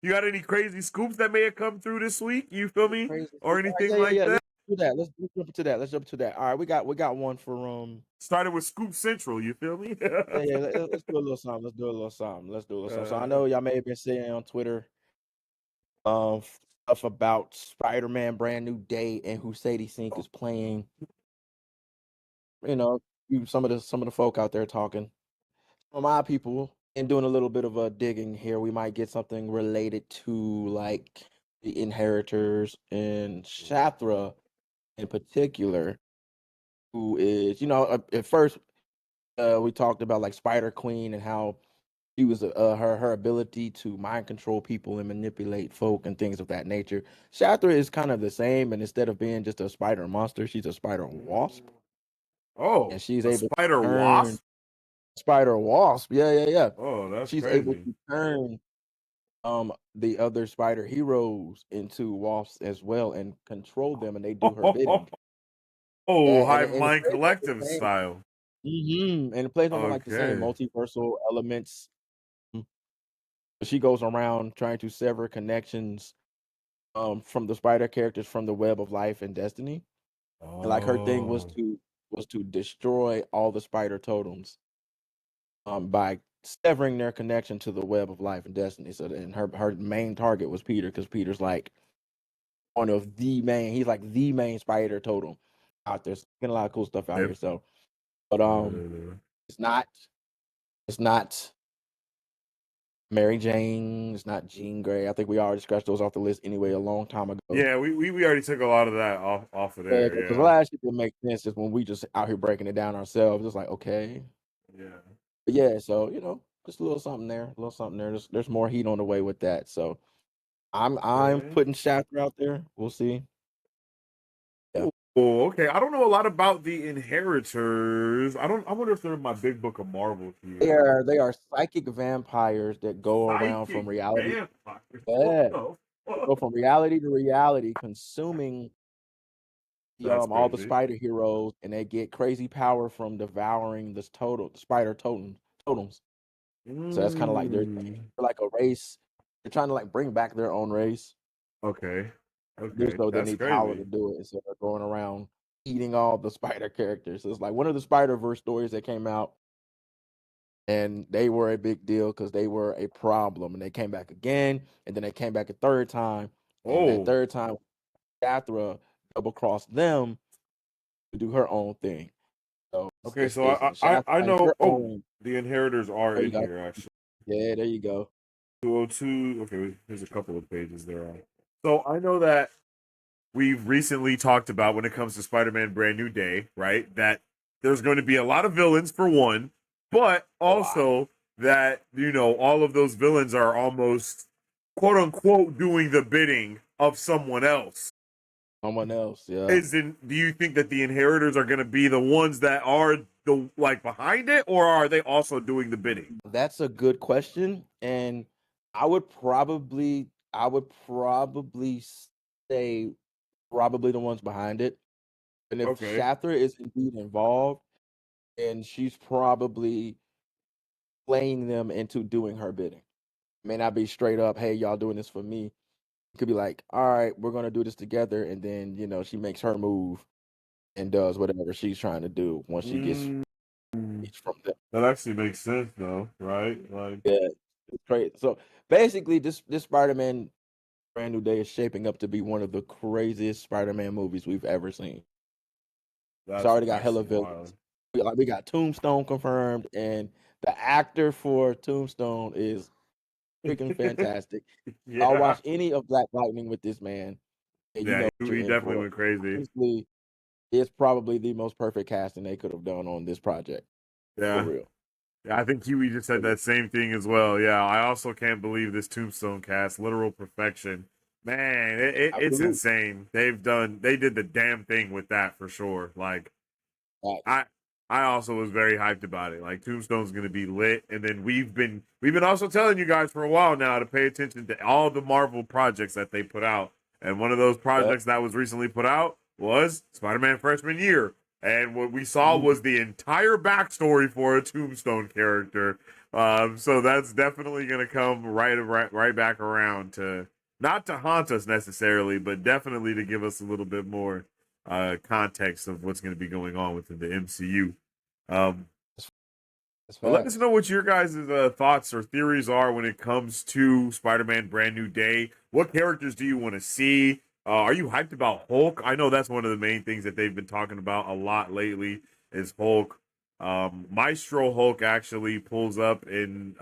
You got any crazy scoops that may have come through this week? You feel me, Crazy. or anything like Yeah. that? Let's do that. Let's jump into that. Let's jump to that. All right, we got one for Started with Scoop Central. You feel me? Yeah. Let's do a little something. Let's do a little something. Let's do a little something. So I uh, know y'all may have been seeing on Twitter stuff about Spider-Man Brand New Day and who Sadie Sink is playing. You know, some of the folk out there talking. From my people and doing a little bit of a digging here, we might get something related to like the Inheritors and Shathra in particular, who is, at first we talked about like Spider Queen and how she was her ability to mind control people and manipulate folk and things of that nature. Shathra is kind of the same, and instead of being just a spider monster, she's a spider wasp, oh, and she's a able to spider turn wasp. spider wasp. Yeah. Oh, that's She's able crazy. to turn the other spider heroes into wasps as well and control them, and they do her bidding. Oh, Yeah, Hive and it Mind plays on the Collective same. style. And it plays on like the same Okay. multiversal elements. Mm. She goes around trying to sever connections from the spider characters from the web of life and destiny. And like her thing Oh, was to destroy all the spider totems by severing their connection to the web of life and destiny. So then her main target was Peter, because Peter's like one of the main. He's like the main spider totem out there. So getting a lot of cool stuff out yep. here. So, but it's not it's not Mary Jane. It's not Jean Grey. I think we already scratched those off the list anyway a long time ago. Yeah, we already took a lot of that off of Yeah, there. because the Yeah, last shit that makes sense is when we just out here breaking it down ourselves. It's like, okay, yeah. but yeah. So just a little something there, a little something there. There's more heat on the way with that. So I'm Okay. putting Shaft out there. We'll see. Yeah. Oh, okay. I don't know a lot about the Inheritors. I don't. I wonder if they're in my big book of Marvel here. They are psychic vampires that go around from Psychic reality. vampires. What Yeah, the they fuck? go from reality to reality, consuming That's all the crazy. spider heroes, and they get crazy power from devouring this spider totems. So that's kind of like they're Mm. like a race. They're trying to like bring back their own race. Okay. Just Okay. though they That's need power crazy. to do it, so they're going around eating all the spider characters. So it's like one of the Spider Verse stories that came out, and they were a big deal because they were a problem, and they came back again, and then they came back a third time, and that Oh. third time, Shathra double crossed them to do her own thing. So Okay. So I Shathra is know. her Oh, own. the Inheritors are There you in go. here actually. Yeah, there you go. 202. Okay. There's a couple of pages there. So I know that we've recently talked about when it comes to Spider-Man Brand New Day, right? That there's going to be a lot of villains for one, but A lot. also that, all of those villains are almost quote unquote doing the bidding of someone else. Someone else, yeah. Do you think that the Inheritors are going to be the ones that are the like behind it, or are they also doing the bidding? That's a good question, and I would probably say probably the ones behind it. And if Okay. Shathra is indeed involved, and she's probably playing them into doing her bidding. May not be straight up, hey, y'all doing this for me. It could be like, all right, we're gonna do this together, and then she makes her move and does whatever she's trying to do once she gets Mm, each from them. that actually makes sense, though, right? Like Yeah, it's great. So basically, this Spider-Man Brand New Day is shaping up to be one of the craziest Spider-Man movies we've ever seen. It's that's already got hella actually villains. wild. We got Tombstone confirmed, and the actor for Tombstone is freaking fantastic. I'll Yeah. watch any of Black Lightning with this man, and you Yeah, know what you're he in definitely for. went crazy. Honestly, it's probably the most perfect casting they could have done on this project. For Yeah. real. Yeah, I think Huey just said that same thing as well. Yeah, I also can't believe this Tombstone cast, literal perfection. Man, it's Absolutely. insane. They did the damn thing with that for sure. Like Facts. I I also was very hyped about it. Like Tombstone's gonna be lit, and then we've been also telling you guys for a while now to pay attention to all the Marvel projects that they put out. And one of those Yep. projects that was recently put out was Spider-Man Freshman Year. And what we saw Mhm. was the entire backstory for a Tombstone character. So that's definitely gonna come right back around to not to haunt us necessarily, but definitely to give us a little bit more context of what's going to be going on within the MCU. Um, That's but let us facts. know what your guys' thoughts or theories are when it comes to Spider-Man: Brand New Day. What characters do you want to see? Are you hyped about Hulk? I know that's one of the main things that they've been talking about a lot lately is Hulk. Maestro Hulk actually pulls up in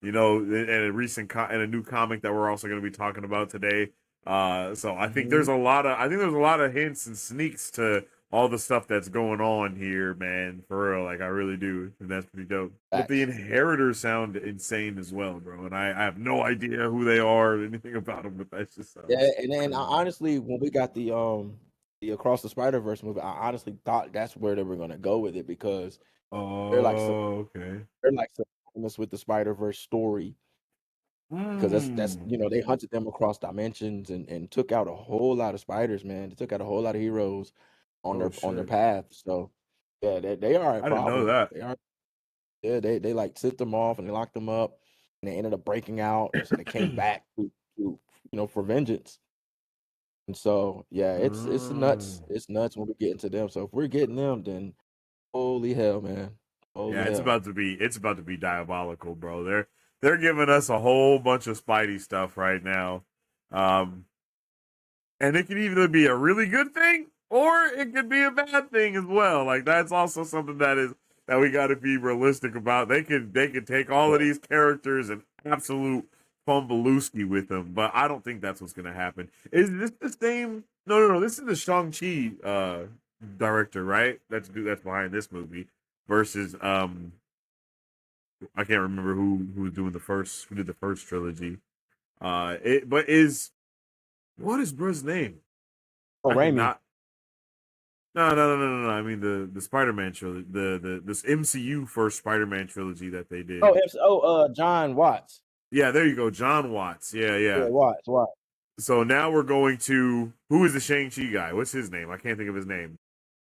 in a new comic that we're also going to be talking about today. So I think Mm-hmm. there's a lot of hints and sneaks to all the stuff that's going on here, man. For real, like I really do, and that's pretty dope. But the Facts. Inheritors sound insane as well, bro. And I have no idea who they are or anything about them, but that just Yeah, sounds and then crazy. honestly, when we got the Across the Spider Verse movie, I honestly thought that's where they were gonna go with it because they're like so Oh, okay. they're like synonymous with the Spider Verse story because that's Hmm. they hunted them across dimensions and took out a whole lot of spiders, man. They took out a whole lot of heroes Oh on their shit. path. So yeah, they are a I didn't know problem. that. They are. Yeah, they like sent them off and they locked them up, and they ended up breaking out, and so they came back to for vengeance. And so yeah, it's nuts. Mm. It's nuts when we get into them. So if we're getting them, then holy hell, man, Yeah, holy hell. it's about to be diabolical, bro. They're giving us a whole bunch of Spidey stuff right now. Um, and it can either be a really good thing or it could be a bad thing as well. Like that's also something that we got to be realistic about. They can take all of Yeah. these characters and absolute fumbalooski with them, but I don't think that's what's going to happen. Is this the same? No, no, no. This is the Shang-Chi director, right? That's behind this movie versus I can't remember who was doing the first who did the first trilogy. It but is what is bruh's name? Oh, I Raimi. cannot. No. I mean the Spider-Man trilogy, the this MCU first Spider-Man trilogy that they Oh, did. John Watts. Yeah, there you go, John Watts. Yeah, Yeah, yeah. Watts. So now we're going to who is the Shang-Chi guy? What's his name? I can't think of his name.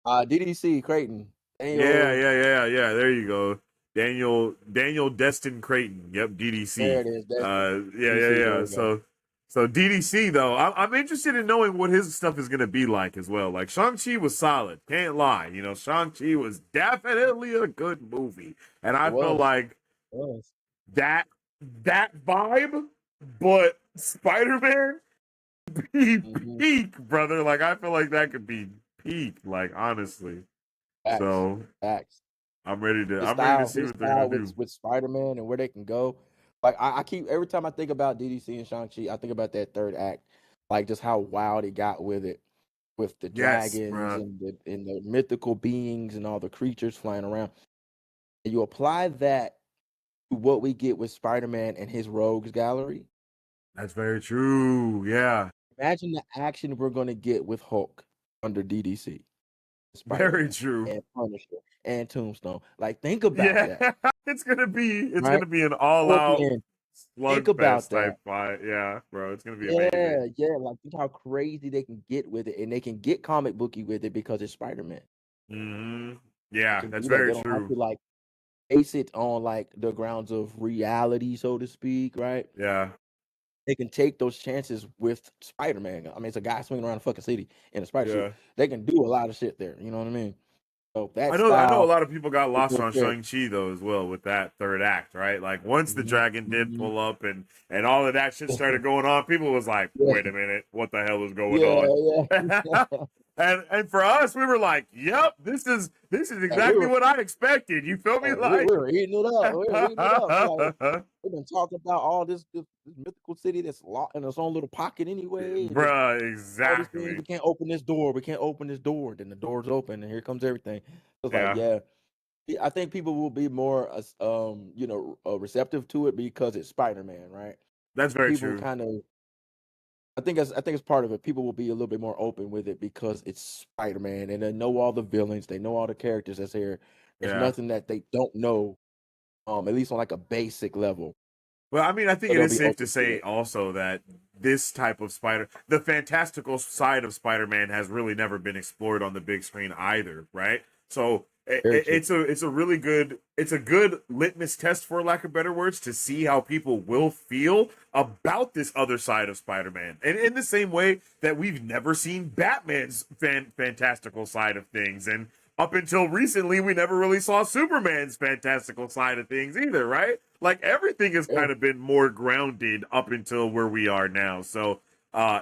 DDC Creighton. Yeah, Daniel. yeah, yeah, yeah. There you go. Daniel Destin Creighton. Yep, DDC. There it is. Destin. Yeah, yeah, DDC. There yeah. we go. So DDC though, I'm interested in knowing what his stuff is gonna be like as well. Like Shang-Chi was solid, can't lie. You know, Shang-Chi was definitely a good movie, and It I felt was. like It was. that that vibe, but Spider-Man peak, Mm-hmm. peak, brother. Like I feel like that could be peak. Like honestly, Facts. so Facts. I'm ready to see His what they're gonna style do. with Spider Man and where they can go. Like I keep every time I think about DDC and Shang Chi, I think about that third act, like just how wild he got with the Yes, dragons bro. and the mythical beings and all the creatures flying around. And you apply that to what we get with Spider Man and his rogues gallery. That's very true. Yeah, Imagine the action we're gonna get with Hulk under DDC, Spider very Man, true. and Punisher and Tombstone. Like think about Yeah, that, it's right? gonna be an all out Scorpion. Think about slugfest that. type fight. Yeah, bro, it's gonna be amazing. Yeah, yeah, like think how crazy they can get with it, and they can get comic booky with it because it's Spider Man. Hmm. They Yeah, can that's do that. very They don't have true. to like base it on like the grounds of reality, so to speak, right? Yeah, They can take those chances with Spider Man. I mean, it's a guy swinging around a fucking city in a spider suit. yeah. They can do a lot of shit there. You know what I mean? So that I know a style lot of people got with lost those on characters. Shang-Chi though as well with that third act, right? Like once the Mhm, dragon did mhm. pull up and all of that shit started going on, people was like, Yeah, "Wait a minute, what the hell is going yeah, on?" yeah. And for us, we were like, "Yep, this is And we exactly were what I expected." You feel me? we Like, were eating it up. We were eating it up. We're like, we've been talking about all this mythical city that's locked in its own little pocket anyway. And just bruh, all these things. exactly. We can't open this door. We can't open this door. Then the door's open, and here comes everything. It's like, Yeah, yeah, I think people will be more, receptive to it because it's Spider Man, right? that's very People true. kind of, I think it's part of it. People will be a little bit more open with it because it's Spider Man, and they know all the villains. They know all the characters that's here. There's Yeah. nothing that they don't know, at least on like a basic level. Well, I mean, I think So it they'll is be safe to open to say it. also that this type of the fantastical side of Spider-Man has really never been explored on the big screen either, right? So Very true. It's a really good, it's a good litmus test, for lack of better words, to see how people will feel about this other side of Spider-Man. And in the same way that we've never seen Batman's fantastical side of things, and up until recently we never really saw Superman's fantastical side of things either, right? Like everything has Yeah. kind of been more grounded up until where we are now. So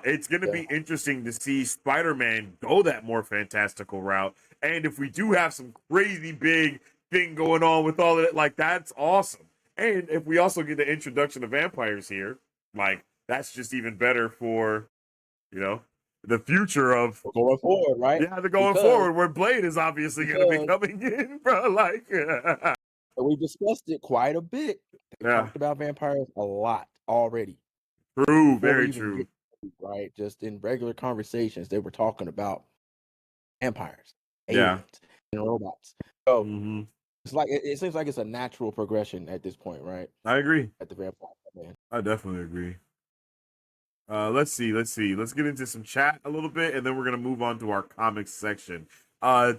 it's going to Yeah. be interesting to see Spider-Man go that more fantastical route. And if we do have some crazy big thing going on with all of it, like that's awesome. And if we also get the introduction of vampires here, like that's just even better for, you know, the future of, Going forward, right? yeah, the going Because forward where Blade is obviously going to be because coming in, bro. Like, we discussed it quite a bit. They yeah, talked about vampires a lot already true, before we very even true. get to it, right. Just in regular conversations, they were talking about vampires, Yeah. aliens, and robots. So Hmm. it's like it seems like it's a natural progression at this point, right? I agree. At the vampire man. I definitely agree. Let's see. Let's get into some chat a little bit, and then we're gonna move on to our comics section. Uh,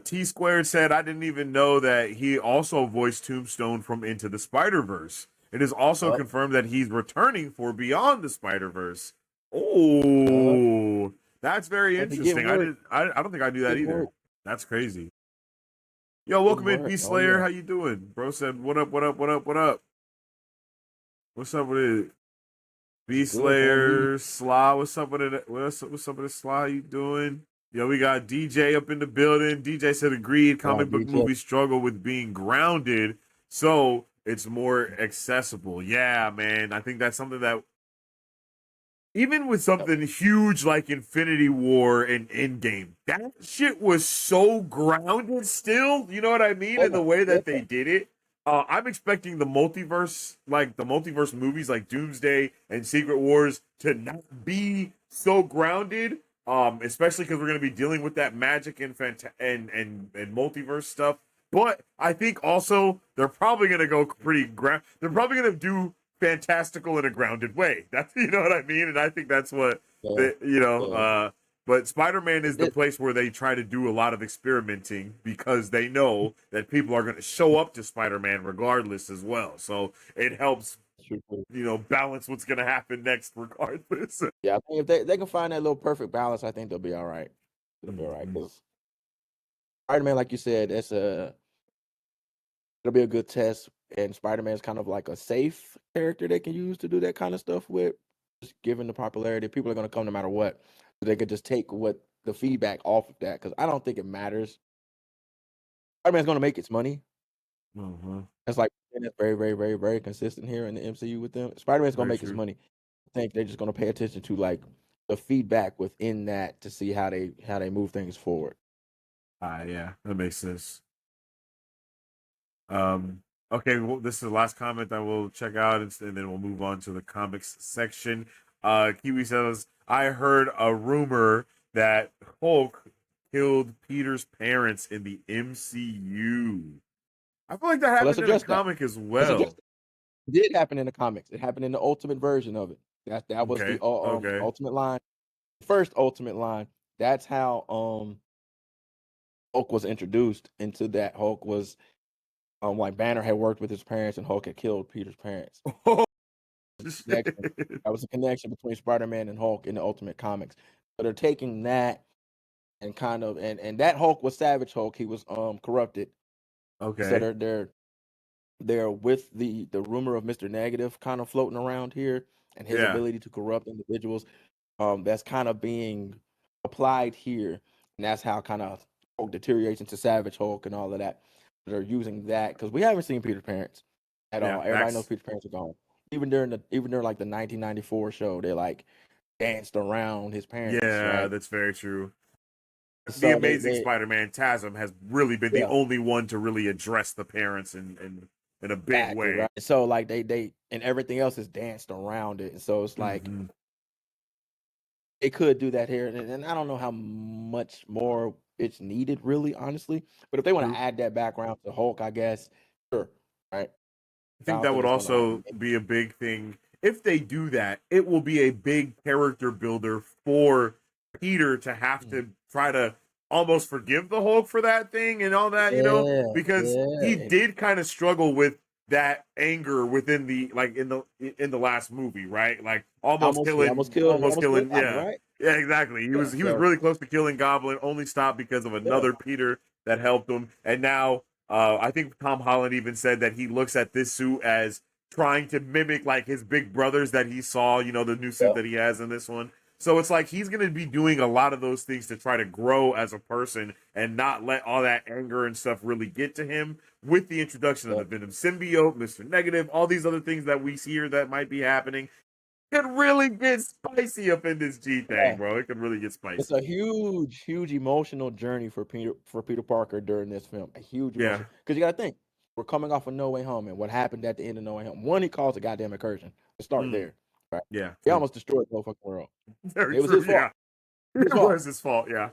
T Squared said, "I didn't even know that he also voiced Tombstone from Into the Spider Verse. It is also Yup. confirmed that he's returning for Beyond the Spider Verse. Yup. Oh, that's very Had to get interesting. I work. did. I don't think I knew that Get either. work. That's crazy. Yo, Get welcome in, work. Beast Oh Slayer. yeah. How you doing, bro? Said, what up? What up? What up? What up? What's up with it? Beast Good man. Slayer, Sly, what's up with it? What's up with it, Sly? You doing? Yo, we got DJ up in the building. DJ said, agreed. Comic book DJ. movies struggle with being grounded, so it's more accessible. Yeah, man. I think that's something that, even with Yep. something huge like Infinity War and Endgame, that shit was so grounded still. You know what I mean? In the way Yeah. that they did it. I'm expecting the multiverse, like the multiverse movies like Doomsday and Secret Wars, to not be so grounded. Especially because we're going to be dealing with that magic and and multiverse stuff. But I think also they're probably going to go pretty ground. They're probably going to do fantastical in a grounded way. That's, you know what I mean, and I think that's what Yeah. the, you know. Yeah. But Spider-Man is the It, place where they try to do a lot of experimenting because they know that people are going to show up to Spider-Man regardless as well. So it helps, balance what's going to happen next regardless. yeah, I think if they can find that little perfect balance, I think they'll be all right. They'll be all right Mhm. because Spider-Man, like you said, it'll be a good test. And Spider-Man's kind of like a safe character they can use to do that kind of stuff with. Just given the popularity, people are going to come no matter what. So they could just take what the feedback off of that because I don't think it matters. Spider-Man's going to make its money. Mhm. It's like and it's very, very, very, very consistent here in the MCU with them. Spider-Man's going to Very make his true. money. I think they're just going to pay attention to like the feedback within that to see how they move things forward. Yeah, that makes sense. Um, okay, well, this is the last comment I will check out, and then we'll move on to the comics section. Kiwi says, I heard a rumor that Hulk killed Peter's parents in the MCU. I feel like that Well, let's happened in a address that. comic as Let's address well. that. It did happen in the comics. It happened in the ultimate version of it. That was the Okay, okay, ultimate line. First ultimate line. That's how Hulk was introduced into that. Hulk was like Banner had worked with his parents and Hulk had killed Peter's parents. Oh, Connection. shit. That was a connection between Spider-Man and Hulk in the Ultimate Comics. So they're taking that and kind of and that Hulk was Savage Hulk. He was corrupted. So Okay, they're with the rumor of Mr. Negative kind of floating around here and his yeah, ability to corrupt individuals. That's kind of being applied here, and that's how kind of Hulk deteriorates into Savage Hulk and all of that. They're using that because we haven't seen Peter's parents at yeah, all. Everybody knows facts. Peter's parents are gone. Even during like the 1994 show, they like danced around his parents, Yeah, right? that's very true. The So Amazing they Spider-Man TASM has really been the yeah, only one to really address the parents in a big exactly way. right. So like they and everything else is danced around it, and so it's like Hmm. they could do that here, and I don't know how much more it's needed, really, honestly. But if they want to True. add that background to Hulk, I guess sure, right? I I think don't that think would it's gonna like also be a big thing. If they do that, it will be a big character builder for Peter to have mm, to try to almost forgive the Hulk for that thing and all that, Yeah, because he yeah. did kind of struggle with that anger within the like in the last movie, right? Like He almost almost killed killing, Goblin, yeah. right? Yeah, exactly. Yeah. He was So really close to killing Goblin, only stopped because of yeah, another Peter that helped him. And now I think Tom Holland even said that he looks at this suit as trying to mimic like his big brothers that he saw, the new suit yeah, that he has in this one. So it's like he's going to be doing a lot of those things to try to grow as a person and not let all that anger and stuff really get to him with the introduction of yeah, the Venom symbiote, Mr. Negative, all these other things that we see here that might be happening. Could really get spicy up in this G thing, yeah. bro. It could really get It's spicy. a huge, huge emotional journey for Peter Parker during this film. A huge Yeah. emotion because you got to think we're coming off of No Way Home and what happened at the end of No Way Home. One, he caused a goddamn incursion. Let's start Mm. there. Right? Yeah. He True. almost destroyed the whole fucking world. Very It was true. his fault. Yeah. His It fault. was his fault. Yeah.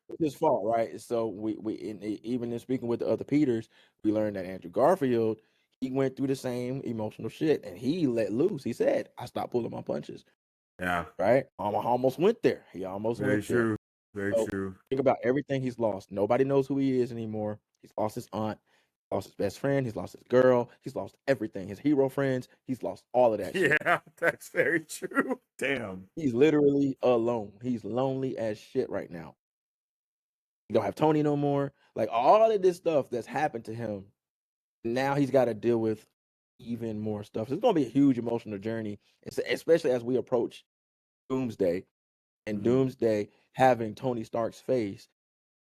It's his fault, right? So even in speaking with the other Peters, we learned that Andrew Garfield he went through the same emotional shit and he let loose. He said, "I stopped pulling my punches." Yeah. Right? Almost went there. He almost Very went there. true. Very So true. think about everything he's lost. Nobody knows who he is anymore. He's lost his aunt, lost his best friend, he's lost his girl, he's lost everything. His hero friends, he's lost all of that shit. Yeah, that's very true. Damn. He's literally alone. He's lonely as shit right now. He don't have Tony no more. Like all of this stuff that's happened to him, now he's got to deal with even more stuff. So it's gonna be a huge emotional journey, especially as we approach Doomsday and Mhm. Doomsday having Tony Stark's face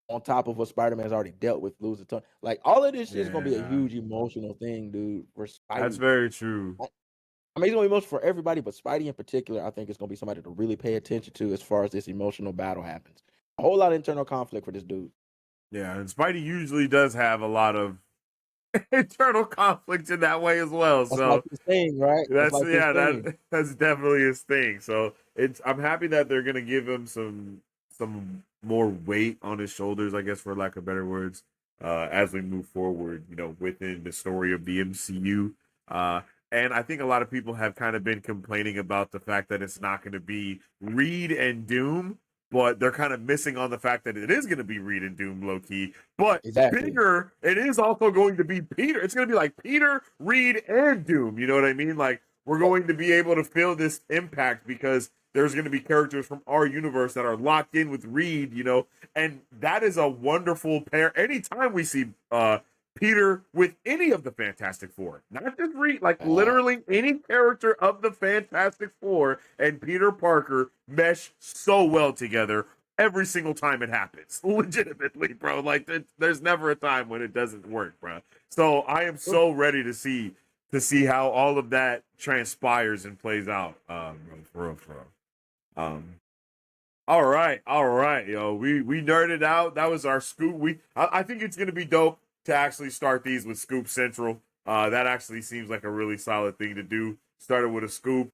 on top of what Spider-Man's already dealt with losing Tony. Like all of this shit is gonna be a Yeah, huge emotional thing, dude. For that's Spidey, very true. I mean, it's gonna be emotional for everybody, but Spidey in particular, I think it's gonna be somebody to really pay attention to as far as this emotional battle happens. A whole lot of internal conflict for this dude. Yeah, and Spidey usually does have a lot of internal conflict in that way as well. That's like So his thing, right? That's that's like his yeah, thing. that's definitely his thing. So I'm happy that they're gonna give him some more weight on his shoulders, I guess, for lack of better words, as we move forward, within the story of the MCU. Uh, and I think a lot of people have kind of been complaining about the fact that it's not going to be Reed and Doom, but they're kind of missing on the fact that it is going to be Reed and Doom low key. But Exactly. bigger, it is also going to be Peter. It's going to be like Peter, Reed, and Doom. You know what I mean? Like we're Yep. going to be able to feel this impact because there's going to be characters from our universe that are locked in with Reed, and that is a wonderful pair. Anytime we see Peter with any of the Fantastic Four, not just Reed, like literally any character of the Fantastic Four and Peter Parker mesh so well together every single time it happens. Legitimately, bro. Like there's never a time when it doesn't work, bro. So I am so ready to see how all of that transpires and plays out. For real, for real. Um, all right, yo. We nerded out. That was our scoop. I think it's gonna be dope to actually start these with Scoop Central. That actually seems like a really solid thing to do. Started with a scoop.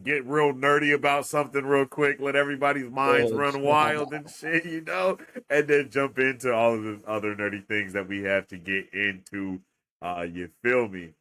Get real nerdy about something real quick. Let everybody's minds Yes. run wild and shit, and then jump into all of the other nerdy things that we have to get into. You feel me?